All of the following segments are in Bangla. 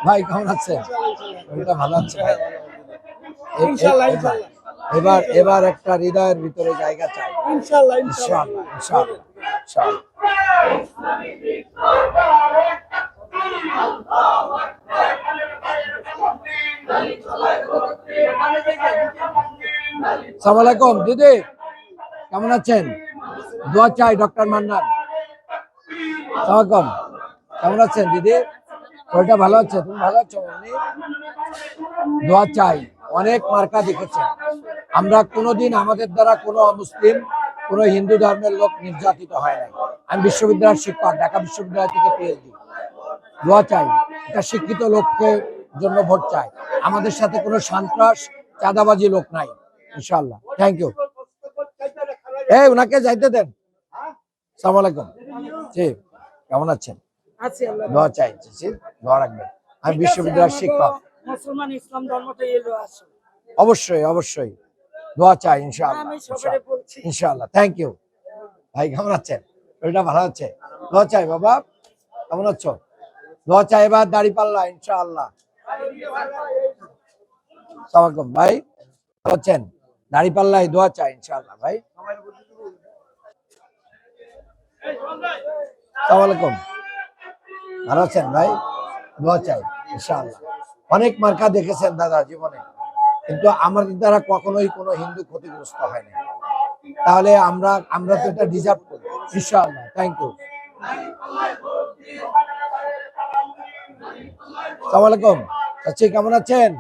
ভাই কেমন আছেন? ওইটা ভালো আছে ভাই। ইনশাআল্লাহ ইনশাআল্লাহ এবার এবার একটা হৃদয়ের ভিতরে জায়গা চাই। ইনশাআল্লাহ ইনশাআল্লাহ ইনশাআল্লাহ ইনশাআল্লাহ। আসসালামু আলাইকুম দিদি, কেমন আছেন? দোয়া চাই ডক্টর মান্নান। আসসালামু কেমন আছেন দিদি? শরীরটা ভালো আছে? তুমি ভালো আছো? দোয়া চাই। অনেক মার্কা দেখেছেন, আমরা কোনোদিন আমাদের দ্বারা কোনো অমুসলিম কোনো হিন্দু ধর্মের লোক নির্যাতিত হয় নাই। আমি বিশ্ববিদ্যালয়ের শিক্ষক, ঢাকা বিশ্ববিদ্যালয় থেকে পিএইচডি। দোয়া চাই, এটা শিক্ষিত লোককে জন্য ভোট চাই। আমাদের সাথে কোনো সন্ত্রাস চাঁদাবাজি লোক নাই ইনশাআল্লাহ। Thank you. এই ওনাকে যাইতে দেন। আসসালামু আলাইকুম। জি কেমন আছেন? দোয়া চাই, দোয়া রাখবেন। আমি বিশ্ববিদ্যালয়ের শিক্ষক। মুসলমান ইসলাম ধর্মটা এলো আসলে অবশ্যই অবশ্যই দোয়া চাই ইনশাআল্লাহ ইনশাআল্লাহ। থ্যাংক ইউ ভাই, কেমন আছেন? শরীরটা ভালো আছে? দোয়া চাই বাবা, কেমন আছো? দোয়া চাই। এবার দাঁড়িপাল্লা ইনশাআল্লাহ। আসসালামু আলাইকুম ভাই, ভালো আছেন? দাঁড়িপাল্লায় দোয়া চাই ইনশাআল্লাহ ভাই। আসসালামু আলাইকুম, ভালো আছেন ভাই? দোয়া চাই ইনশাআল্লাহ। অনেক মার্কা দেখেছেন দাদা জীবনে, কিন্তু আমাদের দ্বারা কখনোই কোনো হিন্দু ক্ষতিগ্রস্ত হয় না। তাহলে আমরা তো এটা ডিজার্ভ করি ইনশাআল্লাহ। Thank you. আসসালামু আলাইকুম চাচি, কেমন আছেন?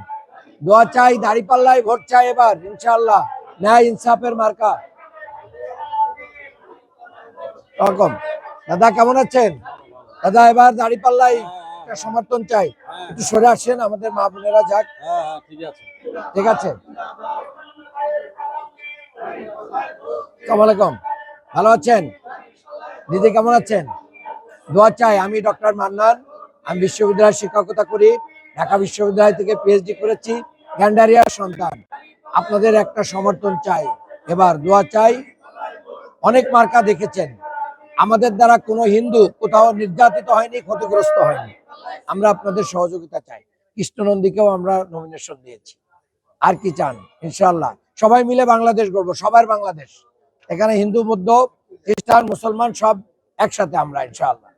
দোয়া চাই, দাঁড়িপাল্লায় ভোট চাই এবার ইনশাআল্লাহ। ন্যায় ইনসাফের মার্কা। রকম দাদা কেমন আছেন? দাদা এবার দাঁড়িপাল্লায় একটা সমর্থন চাই। একটু সরে আসেন, আমাদের মা বোনেরা যাক। ঠিক আছে। আসসালামু আলাইকুম, ভালো আছেন দিদি? কেমন আছেন? দোয়া চাই। আমি ডক্টর মান্নান, আমি বিশ্ববিদ্যালয়ের শিক্ষকতা করি। ঢাকা বিশ্ববিদ্যালয় থেকে পিএইচডি করেছি, গ্যান্ডারিয়ার সন্তান। আপনাদের একটা সমর্থন চাই এবার, দোয়া চাই। অনেক মার্কা দেখেছেন, আমাদের দ্বারা কোনো হিন্দু কোথাও নির্যাতিত হয়নি, ক্ষতিগ্রস্ত হয়নি। আমরা আপনাদের সহযোগিতা চাই। কৃষ্ণনন্দীকেও আমরা নমিনেশন দিয়েছি। আর কি চান? ইনশাআল্লাহ সবাই মিলে বাংলাদেশ গড়বো, সবার বাংলাদেশ। এখানে হিন্দু, বৌদ্ধ, খ্রিস্টান, মুসলমান সব একসাথে আমরা ইনশাআল্লাহ।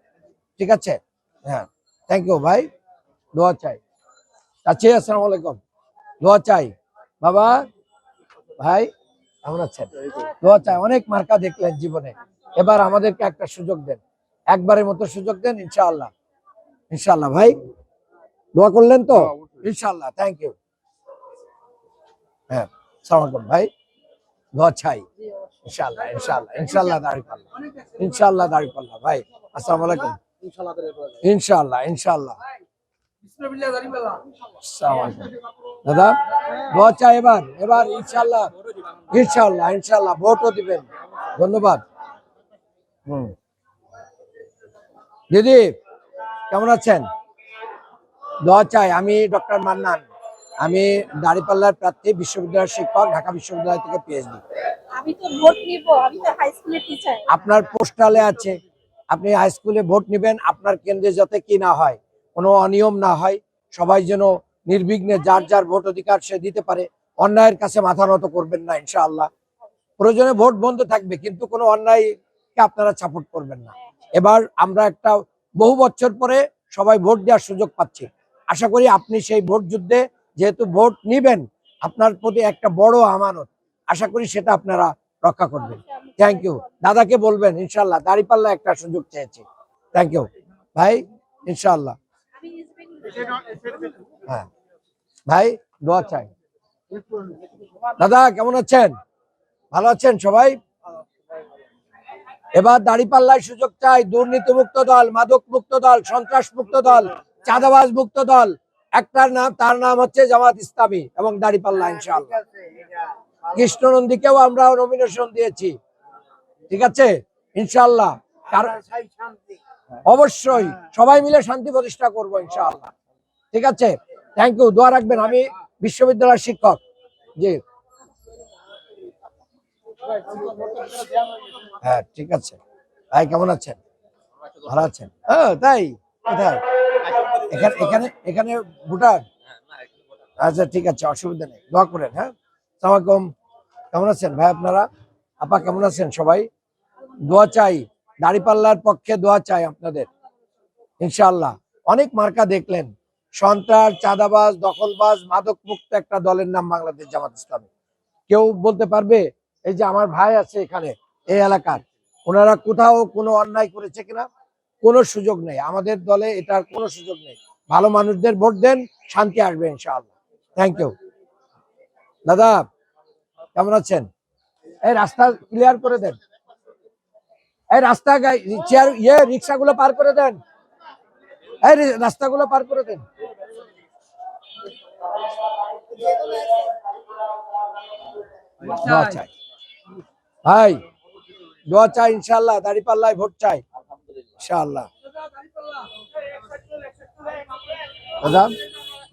ঠিক আছে, হ্যাঁ। থ্যাংক ইউ ভাই, দোয়া চাই। চাচি আসসালামু আলাইকুম, দোয়া চাই বাবা। ভাই কেমন আছেন? দোয়া চাই। অনেক মার্কা দেখলেন জীবনে, এবার আমাদেরকে একটা সুযোগ দেন, একবারের মতো সুযোগ দেন ইনশাআল্লাহ। ইনশাআল্লাহ ভাই, দোয়া করলেন তো ইনশাআল্লাহ। Thank you. হ্যাঁ আসসালামু আলাইকুম ভাই, দোয়া চাই ইনশাআল্লাহ ইনশাআল্লাহ ইনশাআল্লাহ। দাঁড়িপাল্লা ইনশাআল্লাহ, দাঁড়িপাল্লা ভাই। আসসালামু আলাইকুম। ইনশাআল্লাহ ইনশাআল্লাহ। দাদা দোয়া চাই এবার এবার ইনশাআল্লাহ ইনশাআল্লাহ ইনশাআল্লাহ। ভোটও দিবেন। ধন্যবাদ। দিদি কেমন আছেন? দোয়া চাই। আমি ডক্টর মান্নান, আমি দাঁড়িপাল্লার প্রার্থী, বিশ্ববিদ্যালয়ের শিক্ষক, ঢাকা বিশ্ববিদ্যালয় থেকে পিএইচডি। আমি তো ভোট নিব, আমি তো হাই স্কুলের টিচার। আপনার পোস্টালে আছে, আপনি হাই স্কুলে ভোট নেবেন। আপনার কেন্দ্রে যাতে কি না হয়, কোনো অনিয়ম না হয়, সবাই যেন নির্বিঘ্নে যার যার ভোট অধিকার সে দিতে পারে। অন্যায়ের কাছে মাথা নত করবেন না ইনশাআল্লাহ। প্রয়োজনে ভোট বন্ধ থাকবে, কিন্তু কোনো অন্যায়কে আপনারা সাপোর্ট করবেন না। এবার আমরা একটা বহু বছর পরে সবাই ভোট দেওয়ার সুযোগ পাচ্ছি। আশা করি আপনি সেই ভোট যুদ্ধে, যেহেতু ভোট নিবেন, আপনার প্রতি একটা বড় আমানত, আশা করি সেটা আপনারা রক্ষা করবেন। Thank you. দাদাকে বলবেন ইনশাআল্লাহ, দাঁড়িপাল্লা একটা সুযোগ চেয়েছি। থ্যাংক ইউ ভাই, ইনশাআল্লাহ। হ্যাঁ ভাই, দোয়া চাই। দাদা কেমন আছেন? ভালো আছেন সবাই? এবার দাঁড়িপাল্লায় সুযোগ চাই। দুর্নীতি মুক্ত দল, মাদক মুক্ত দল, সন্ত্রাস মুক্ত দল, চাঁদাবাজ মুক্ত দল। একটার নাম, তার নাম হচ্ছে জামাত ইসলামী এবং দাঁড়িপাল্লা ইনশাআল্লাহ। কৃষ্ণনন্দীকেও আমরা নমিনেশন দিয়েছি। ঠিক আছে ইনশাআল্লাহ। অবশ্যই সবাই মিলে শান্তি প্রতিষ্ঠা করবো ইনশাআল্লাহ। ঠিক আছে, থ্যাংক ইউ। দোয়া রাখবেন। আমি বিশ্ববিদ্যালয়ের শিক্ষক। জি হ্যাঁ ঠিক আছে ভাই, কেমন আছেন? ভালো আছেন? হ্যাঁ তাই, কোথায়? এখানে এখানে এখানে ভোটার? আচ্ছা ঠিক আছে, অসুবিধা নেই, দোয়া করেন। হ্যাঁ, আসসালামু আলাইকুম। কেমন আছেন ভাই আপনারা? আপা কেমন আছেন সবাই? দোয়া চাই, দাঁড়িপাল্লার পক্ষে দোয়া চাই আপনাদের ইনশাআল্লাহ। অনেক মার্কা দেখলেন, সন্ত্রাস, চাঁদাবাজ, দখলবাজ, মাদক মুক্ত একটা দলের নাম বাংলাদেশ জামাত ইসলামী। কেউ বলতে পারবে এই যে আমার ভাই আছে এখানে এই এলাকার, ওনারা কোথাও কোনো অন্যায় করেছে কিনা? কোনো সুযোগ নেই, আমাদের দলে এটার কোনো সুযোগ নেই। ভালো মানুষদের ভোট দেন, শান্তি আসবে ইনশাআল্লাহ। Thank you. দাদা কেমন আছেন? এই রাস্তা ক্লিয়ার করে দেন, এই রাস্তা চেয়ার রিক্সাগুলো পার করে দেন, এই রাস্তাগুলো পার করে দেন। দোয়া চাই ভাই, দোয়া চাই ইনশাআল্লাহ, দাঁড়িপাল্লায় ভোট চাই ইনশাআল্লাহ। দাদা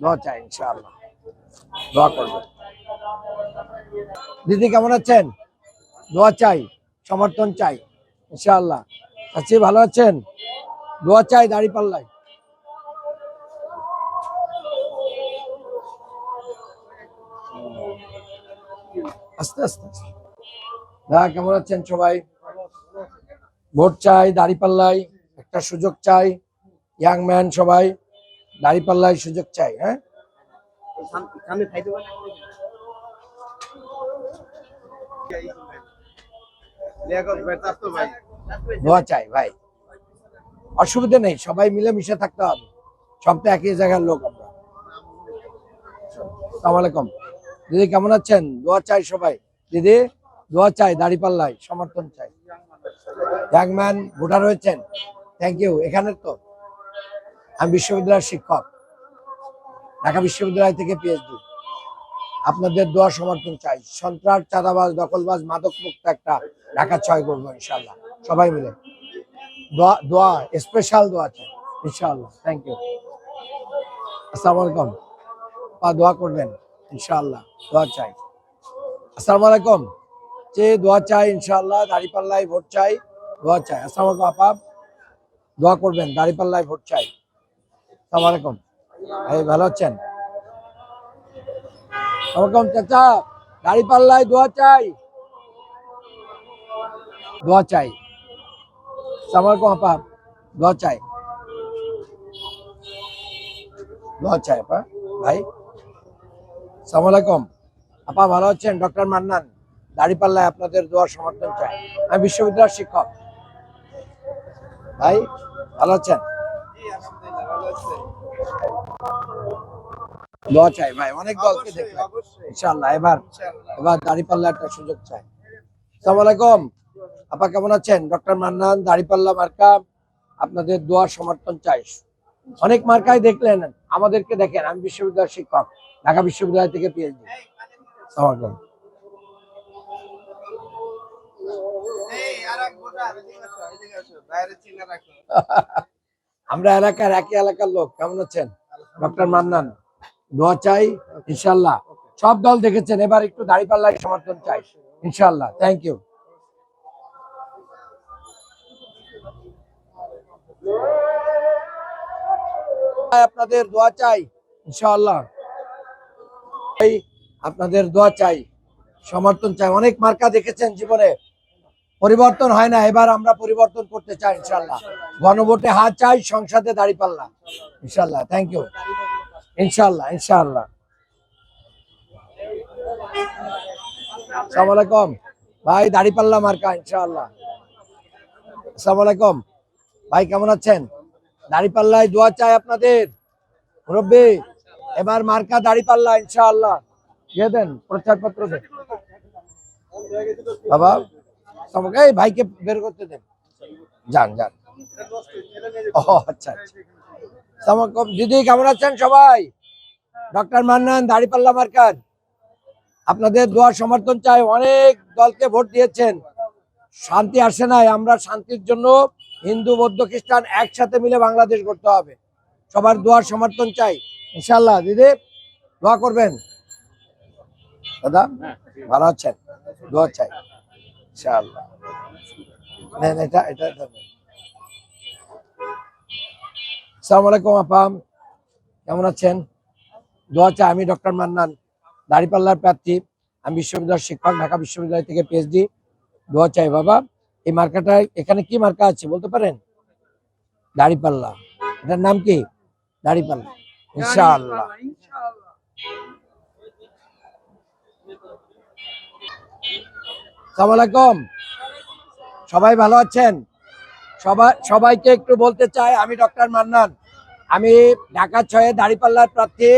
দোয়া চাই ইনশাআল্লাহ, দোয়া করবেন। দিদি কেমন আছেন? দোয়া চাই, সমর্থন চাই ইনশাআল্লাহ। আচ্ছা ভালো আছেন? দোয়া চাই দাঁড়িপাল্লায়। আস্তে আস্তে আস্তে। দাদা কেমন আছেন সবাই? ভোট চাই দাঁড়িপাল্লায়, একটা সুযোগ চাই, ইয়াং ম্যান সবাই দাঁড়িপাল্লায় সুযোগ চাই। হ্যাঁ, দোয়া চাই ভাই, অসুবিধা নেই, সবাই মিলে মিশে থাকতে হবে, সব তো একই জায়গার লোক আমরা। আসসালামু আলাইকুম। দিদি কেমন আছেন? দোয়া চাই সবাই, দিদি দোয়া চাই, দাঁড়িপাল্লায় সমর্থন চাই। ইয়াং ম্যান ভোটার হয়েছেন, থ্যাংক ইউ। এখানের তো আমি বিশ্ববিদ্যালয়ের শিক্ষক, ঢাকা বিশ্ববিদ্যালয় থেকে পিএইচডি। আপনাদের দোয়া সমর্থন চাই, সন্ত্রাস, চাঁদাবাজ, দখলবাজ, মাদক মুক্ত একটা ঢাকা 6 করবো ইনশাআল্লাহ, সবাই মিলে। দোয়া দোয়া স্পেশাল দোয়া চাই ইনশাআল্লাহ। Thank you. আসসালামু আলাইকুম। দোয়া করবেন ইনশাআল্লাহ, দোয়া চাই। আসসালামু আলাইকুম। যে দোয়া চাই ইনশাআল্লাহ, দাঁড়িপাল্লায় ভোট চাই, দোয়া চাই। আসসালামু আলাইকুম আপা, দোয়া করবেন, দাঁড়িপাল্লায় ভোট চাই। আসসালামু আলাইকুম ভাই, ভালো আছেন? ওরকম চাচা, দাঁড়িপাল্লায় দোয়া চাই, দোয়া চাই। আসসালামু আলাইকুম আপা, দোয়া চাই, দোয়া চাই আপা ভাই। আসসালামু আলাইকুম আপা, ভালো আছেন? ডক্টর মান্নান, দাঁড়িপাল্লায় আপনাদের দোয়া সমর্থন চাই। আমি বিশ্ববিদ্যালয়ের শিক্ষক। ভাই ভালো আছেন? দোয়া চাই ভাই, অনেক দলকে দেখলাম ইনশাআল্লাহ, এবার এবার দাঁড়িপাল্লা একটা সুযোগ চাই। আসসালামু আলাইকুম আপা, কেমন আছেন? ডক্টর মান্নান, দাঁড়িপাল্লা মার্কা, আপনাদের দোয়া সমর্থন চাই। অনেক মার্কাই দেখলেন, আমাদেরকে দেখেন, আমি বিশ্ববিদ্যালয়ের শিক্ষক, ঢাকা বিশ্ববিদ্যালয় থেকে পিএইচডি। আসসালামু আলাইকুম। আমরা এলাকার একই এলাকার লোক। কেমন আছেন? ডক্টর মান্নান, দোয়া চাই ইনশাআল্লাহ। সব দল দেখেছেন, এবার একটু দাঁড়িপাল্লায় সমর্থন চাই ইনশাআল্লাহ। Thank you. আপনাদের দোয়া চাই ইনশাআল্লাহ, আপনাদের দোয়া চাই, সমর্থন চাই। অনেক মার্কা দেখেছেন জীবনে, পরিবর্তন হয় না, এবার আমরা পরিবর্তন করতে চাই ইনশাআল্লাহ। গণভোটে হাত চাই, সংসদে দাঁড়িপাল্লা ইনশাআল্লাহ। Thank you. ইনশাআল্লাহ ইনশাআল্লাহ। আসসালামু আলাইকুম ভাই, দাঁড়িপাল্লা মার্কা ইনশাআল্লাহ। আসসালামু আলাইকুম ভাই, কেমন আছেন? দাঁড়িপাল্লায় দোয়া চাই আপনাদের মুরব্বী, এবার মার্কা দাঁড়িপাল্লা ইনশাআল্লাহ। দিয়ে দেন, প্রচারপত্র দেন বাবা। এই ভাইকে বের করতে দেন, যান যান। ও আচ্ছা আচ্ছা। দিদি কেমন আছেন সবাই? ডক্টর মান্নান, দাঁড়িপাল্লা মার্কার, আপনাদের দোয়া সমর্থন চাই। অনেক দলকে ভোট দিয়েছেন, শান্তি আসে নাই, আমরা শান্তির জন্য হিন্দু, বৌদ্ধ, খ্রিস্টান একসাথে মিলে বাংলাদেশ গড়তে হবে, সবার দোয়ার সমর্থন চাই ইনশাআল্লাহ। দিদি দোয়া করবেন। দাদা ভালো আছেন? দোয়া চাই ইনশাআল্লাহ। এটা আসসালামু আলাইকুম আপা, কেমন আছেন? দোয়া চাই। আমি ডক্টর মান্নান, দাঁড়িপাল্লার প্রার্থী। আমি বিশ্ববিদ্যালয়ের শিক্ষক, ঢাকা বিশ্ববিদ্যালয় থেকে পিএইচডি। দোয়া চাই বাবা। এই মার্কাটা এখানে কি মার্কা আছে বলতে পারেন? দাঁড়িপাল্লা। এটার নাম কি? দাঁড়িপাল্লা। ইনশাআল্লাহ। ইনশাআল্লাহ। আসসালামু আলাইকুম। সবাই ভালো আছেন? সবাইকে একটু বলতে চাই, আমি ডক্টর মান্নান, আমি ঢাকা 6 দাঁড়িপাল্লার প্রার্থী।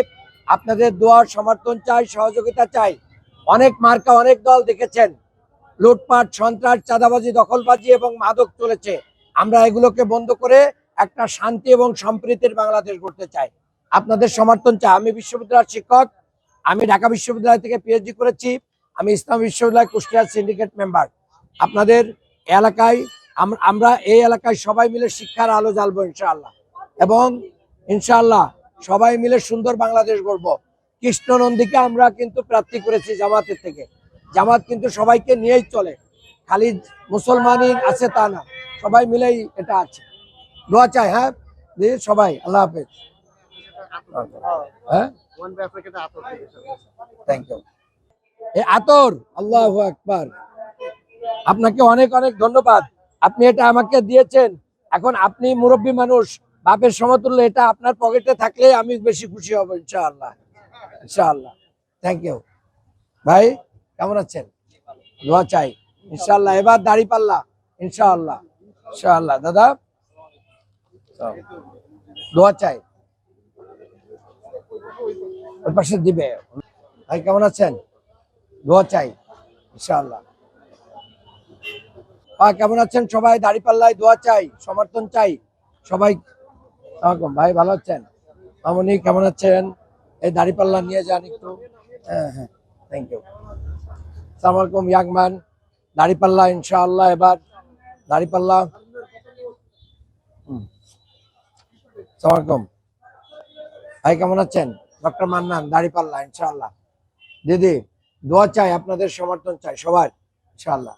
আপনাদের দোয়ার সমর্থন চাই, সহযোগিতা চাই। অনেক মার্কা, অনেক দল দেখেছেন, লুটপাট, সন্ত্রাস, চাঁদাবাজি, দখলবাজি এবং মাদক চলেছে। আমরা এগুলোকে বন্ধ করে একটা শান্তি এবং সম্প্রীতির বাংলাদেশ গড়তে চাই। আপনাদের সমর্থন চাই। আমি বিশ্ববিদ্যালয়ের শিক্ষক, আমি ঢাকা বিশ্ববিদ্যালয় থেকে পিএইচডি করেছি। আমি ইসলাম বিশ্ববিদ্যালয় কুষ্টিয়ার সিন্ডিকেট মেম্বার। আপনাদের এলাকায় আমরা এই এলাকায় সবাই মিলে শিক্ষার আলো জ্বালবো ইনশাআল্লাহ, এবং ইনশাআল্লাহ সবাই মিলে সুন্দর বাংলাদেশ গড়ব। কৃষ্ণ নন্দীকে আমরা কিন্তু প্রার্থী করেছি জামাতের থেকে। জামাত কিন্তু সবাইকে নিয়েই চলে, খালি মুসলমানই আছে তা না, সবাই মিলেই এটা আছে। দোয়া চাই। হ্যাঁ সবাই, আল্লাহ হাফেজ। হ্যাঁ, থ্যাংক ইউ। এ আতর, আল্লাহু আকবার। আপনাকে অনেক অনেক ধন্যবাদ। আপনি এটা আমাকে দিয়েছেন। এখন আপনি মুরব্বী মানুষ, বাপের সমতুল্য, এটা আপনার পকেটে থাকলে আমি বেশি খুশি হব ইনশাআল্লাহ। ইনশাআল্লাহ, থ্যাংক ইউ। ভাই কেমন আছেন? দোয়া চাই ইনশাআল্লাহ। এবার দাঁড়িপাল্লা ইনশাআল্লাহ। ইনশাআল্লাহ দাদা, দোয়া চাই। ওই পাশে দিবে। ভাই কেমন আছেন? দোয়া চাই ইনশাআল্লাহ। কেমন আছেন সবাই? দাঁড়িপাল্লায় দোয়া চাই, সমর্থন চাই সবাই। ভাই ভালো আছেন? মামনি কেমন আছেন? এই দাঁড়িপাল্লা নিয়ে যান একটু। হ্যাঁ হ্যাঁ, থ্যাংক ইউ। আসসালামু আলাইকুম ইয়াংম্যান। দাঁড়িপাল্লা ইনশাআল্লাহ। এবার দাঁড়িপাল্লা। আসসালামু আলাইকুম ভাই, কেমন আছেন? ডক্টর মান্নান, দাঁড়িপাল্লা ইনশাআল্লাহ। দিদি দোয়া চাই, আপনাদের সমর্থন চাই সবার ইনশাআল্লাহ।